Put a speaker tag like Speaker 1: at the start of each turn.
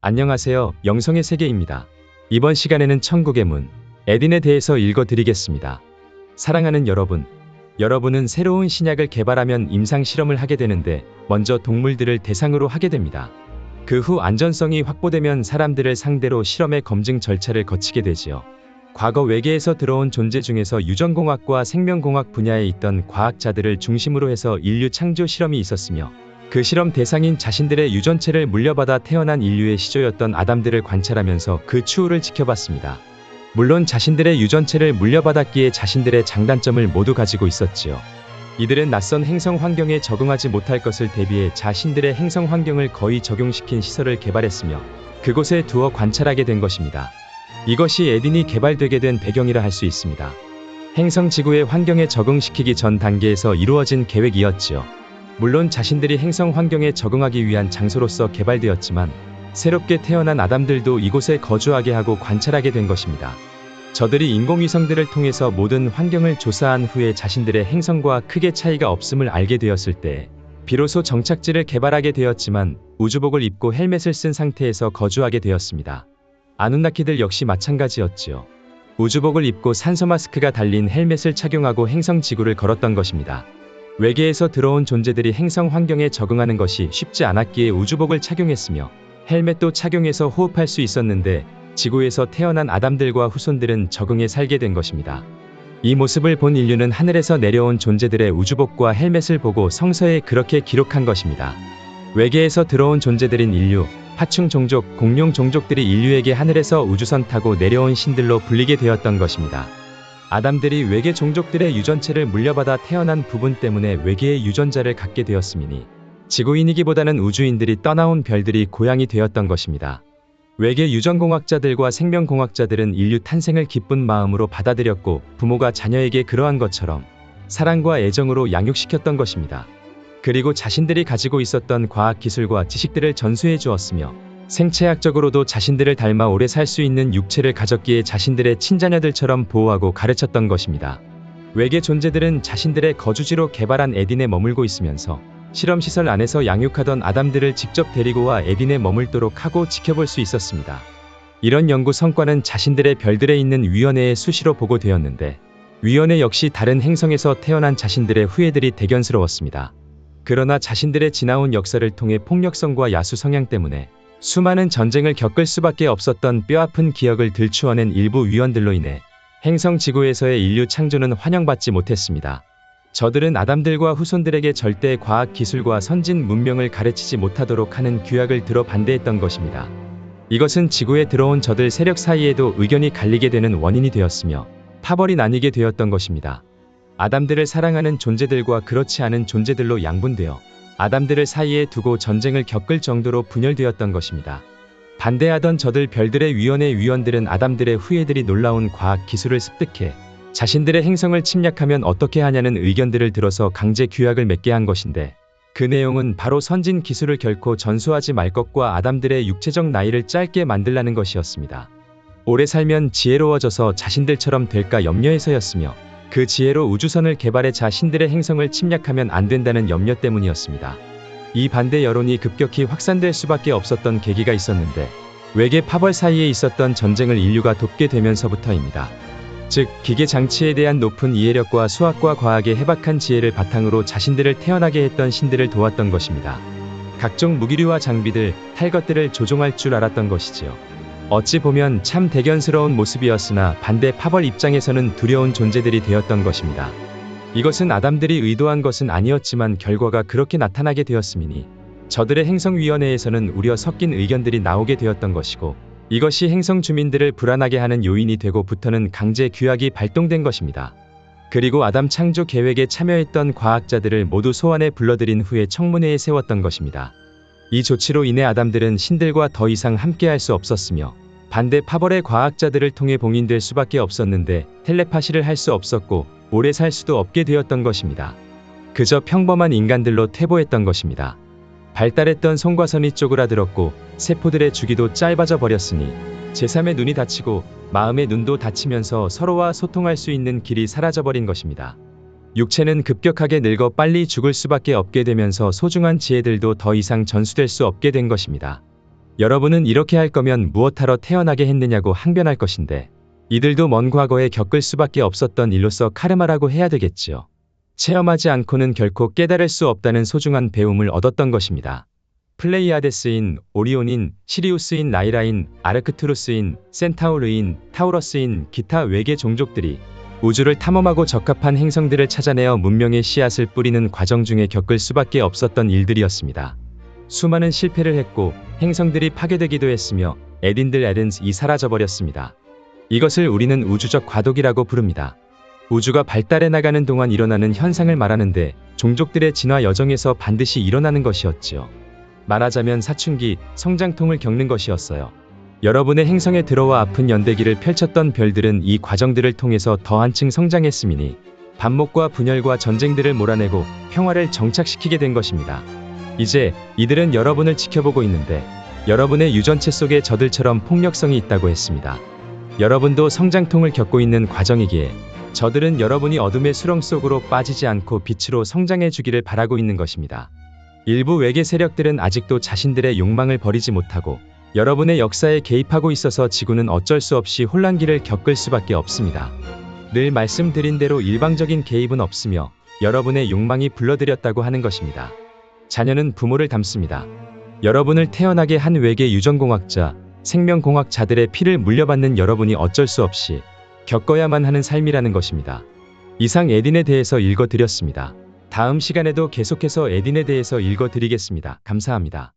Speaker 1: 안녕하세요. 영성의 세계입니다. 이번 시간에는 천국의 문, 에덴에 대해서 읽어드리겠습니다. 사랑하는 여러분, 여러분은 새로운 신약을 개발하면 임상 실험을 하게 되는데 먼저 동물들을 대상으로 하게 됩니다. 그 후 안전성이 확보되면 사람들을 상대로 실험의 검증 절차를 거치게 되지요. 과거 외계에서 들어온 존재 중에서 유전공학과 생명공학 분야에 있던 과학자들을 중심으로 해서 인류 창조 실험이 있었으며 그 실험 대상인 자신들의 유전체를 물려받아 태어난 인류의 시조였던 아담들을 관찰하면서 그 추후를 지켜봤습니다. 물론 자신들의 유전체를 물려받았기에 자신들의 장단점을 모두 가지고 있었지요. 이들은 낯선 행성 환경에 적응하지 못할 것을 대비해 자신들의 행성 환경을 거의 적용시킨 시설을 개발했으며 그곳에 두어 관찰하게 된 것입니다. 이것이 에덴이 개발되게 된 배경이라 할 수 있습니다. 행성 지구의 환경에 적응시키기 전 단계에서 이루어진 계획이었지요. 물론 자신들이 행성 환경에 적응하기 위한 장소로서 개발되었지만 새롭게 태어난 아담들도 이곳에 거주하게 하고 관찰하게 된 것입니다. 저들이 인공위성들을 통해서 모든 환경을 조사한 후에 자신들의 행성과 크게 차이가 없음을 알게 되었을 때 비로소 정착지를 개발하게 되었지만 우주복을 입고 헬멧을 쓴 상태에서 거주하게 되었습니다. 아누나키들 역시 마찬가지였지요. 우주복을 입고 산소 마스크가 달린 헬멧을 착용하고 행성 지구를 걸었던 것입니다. 외계에서 들어온 존재들이 행성 환경에 적응하는 것이 쉽지 않았기에 우주복을 착용했으며 헬멧도 착용해서 호흡할 수 있었는데 지구에서 태어난 아담들과 후손들은 적응해 살게 된 것입니다. 이 모습을 본 인류는 하늘에서 내려온 존재들의 우주복과 헬멧을 보고 성서에 그렇게 기록한 것입니다. 외계에서 들어온 존재들인 인류, 파충 종족, 공룡 종족들이 인류에게 하늘에서 우주선 타고 내려온 신들로 불리게 되었던 것입니다. 아담들이 외계 종족들의 유전체를 물려받아 태어난 부분 때문에 외계의 유전자를 갖게 되었음이니 지구인이기보다는 우주인들이 떠나온 별들이 고향이 되었던 것입니다. 외계 유전공학자들과 생명공학자들은 인류 탄생을 기쁜 마음으로 받아들였고 부모가 자녀에게 그러한 것처럼 사랑과 애정으로 양육시켰던 것입니다. 그리고 자신들이 가지고 있었던 과학기술과 지식들을 전수해 주었으며 생체학적으로도 자신들을 닮아 오래 살 수 있는 육체를 가졌기에 자신들의 친자녀들처럼 보호하고 가르쳤던 것입니다. 외계 존재들은 자신들의 거주지로 개발한 에덴에 머물고 있으면서 실험시설 안에서 양육하던 아담들을 직접 데리고 와 에덴에 머물도록 하고 지켜볼 수 있었습니다. 이런 연구 성과는 자신들의 별들에 있는 위원회에 수시로 보고되었는데 위원회 역시 다른 행성에서 태어난 자신들의 후예들이 대견스러웠습니다. 그러나 자신들의 지나온 역사를 통해 폭력성과 야수 성향 때문에 수많은 전쟁을 겪을 수밖에 없었던 뼈아픈 기억을 들추어낸 일부 위원들로 인해 행성 지구에서의 인류 창조는 환영받지 못했습니다. 저들은 아담들과 후손들에게 절대 과학 기술과 선진 문명을 가르치지 못하도록 하는 규약을 들어 반대했던 것입니다. 이것은 지구에 들어온 저들 세력 사이에도 의견이 갈리게 되는 원인이 되었으며 파벌이 나뉘게 되었던 것입니다. 아담들을 사랑하는 존재들과 그렇지 않은 존재들로 양분되어 아담들을 사이에 두고 전쟁을 겪을 정도로 분열되었던 것입니다. 반대하던 저들 별들의 위원회 위원들은 아담들의 후예들이 놀라운 과학 기술을 습득해 자신들의 행성을 침략하면 어떻게 하냐는 의견들을 들어서 강제 규약을 맺게 한 것인데 그 내용은 바로 선진 기술을 결코 전수하지 말 것과 아담들의 육체적 나이를 짧게 만들라는 것이었습니다. 오래 살면 지혜로워져서 자신들처럼 될까 염려해서였으며 그 지혜로 우주선을 개발해 자신들의 행성을 침략하면 안 된다는 염려 때문이었습니다. 이 반대 여론이 급격히 확산될 수밖에 없었던 계기가 있었는데 외계 파벌 사이에 있었던 전쟁을 인류가 돕게 되면서부터입니다. 즉 기계 장치에 대한 높은 이해력과 수학과 과학의 해박한 지혜를 바탕으로 자신들을 태어나게 했던 신들을 도왔던 것입니다. 각종 무기류와 장비들, 탈 것들을 조종할 줄 알았던 것이지요. 어찌 보면 참 대견스러운 모습이었으나 반대 파벌 입장에서는 두려운 존재들이 되었던 것입니다. 이것은 아담들이 의도한 것은 아니었지만 결과가 그렇게 나타나게 되었음이니 저들의 행성위원회에서는 우려 섞인 의견들이 나오게 되었던 것이고 이것이 행성 주민들을 불안하게 하는 요인이 되고부터는 강제 규약이 발동된 것입니다. 그리고 아담 창조 계획에 참여했던 과학자들을 모두 소환해 불러들인 후에 청문회에 세웠던 것입니다. 이 조치로 인해 아담들은 신들과 더 이상 함께할 수 없었으며 반대 파벌의 과학자들을 통해 봉인될 수밖에 없었는데 텔레파시를 할 수 없었고 오래 살 수도 없게 되었던 것입니다. 그저 평범한 인간들로 퇴보했던 것입니다. 발달했던 손과 손이 쪼그라들었고 세포들의 주기도 짧아져 버렸으니 제3의 눈이 닫히고 마음의 눈도 닫히면서 서로와 소통할 수 있는 길이 사라져버린 것입니다. 육체는 급격하게 늙어 빨리 죽을 수밖에 없게 되면서 소중한 지혜들도 더 이상 전수될 수 없게 된 것입니다. 여러분은 이렇게 할 거면 무엇하러 태어나게 했느냐고 항변할 것인데 이들도 먼 과거에 겪을 수밖에 없었던 일로서 카르마라고 해야 되겠지요. 체험하지 않고는 결코 깨달을 수 없다는 소중한 배움을 얻었던 것입니다. 플레이아데스인, 오리온인, 시리우스인, 라이라인, 아르크투루스인, 센타우르인, 타우러스인, 기타 외계 종족들이 우주를 탐험하고 적합한 행성들을 찾아내어 문명의 씨앗을 뿌리는 과정 중에 겪을 수밖에 없었던 일들이었습니다. 수많은 실패를 했고 행성들이 파괴되기도 했으며 에딘들이 사라져버렸습니다. 이것을 우리는 우주적 과도기라고 부릅니다. 우주가 발달해 나가는 동안 일어나는 현상을 말하는데 종족들의 진화 여정에서 반드시 일어나는 것이었지요. 말하자면 사춘기, 성장통을 겪는 것이었어요. 여러분의 행성에 들어와 아픈 연대기를 펼쳤던 별들은 이 과정들을 통해서 더 한층 성장했음이니 반목과 분열과 전쟁들을 몰아내고 평화를 정착시키게 된 것입니다. 이제 이들은 여러분을 지켜보고 있는데 여러분의 유전체 속에 저들처럼 폭력성이 있다고 했습니다. 여러분도 성장통을 겪고 있는 과정이기에 저들은 여러분이 어둠의 수렁 속으로 빠지지 않고 빛으로 성장해 주기를 바라고 있는 것입니다. 일부 외계 세력들은 아직도 자신들의 욕망을 버리지 못하고 여러분의 역사에 개입하고 있어서 지구는 어쩔 수 없이 혼란기를 겪을 수밖에 없습니다. 늘 말씀드린 대로 일방적인 개입은 없으며 여러분의 욕망이 불러들였다고 하는 것입니다. 자녀는 부모를 닮습니다. 여러분을 태어나게 한 외계 유전공학자, 생명공학자들의 피를 물려받는 여러분이 어쩔 수 없이 겪어야만 하는 삶이라는 것입니다. 이상 에딘에 대해서 읽어드렸습니다. 다음 시간에도 계속해서 에딘에 대해서 읽어드리겠습니다. 감사합니다.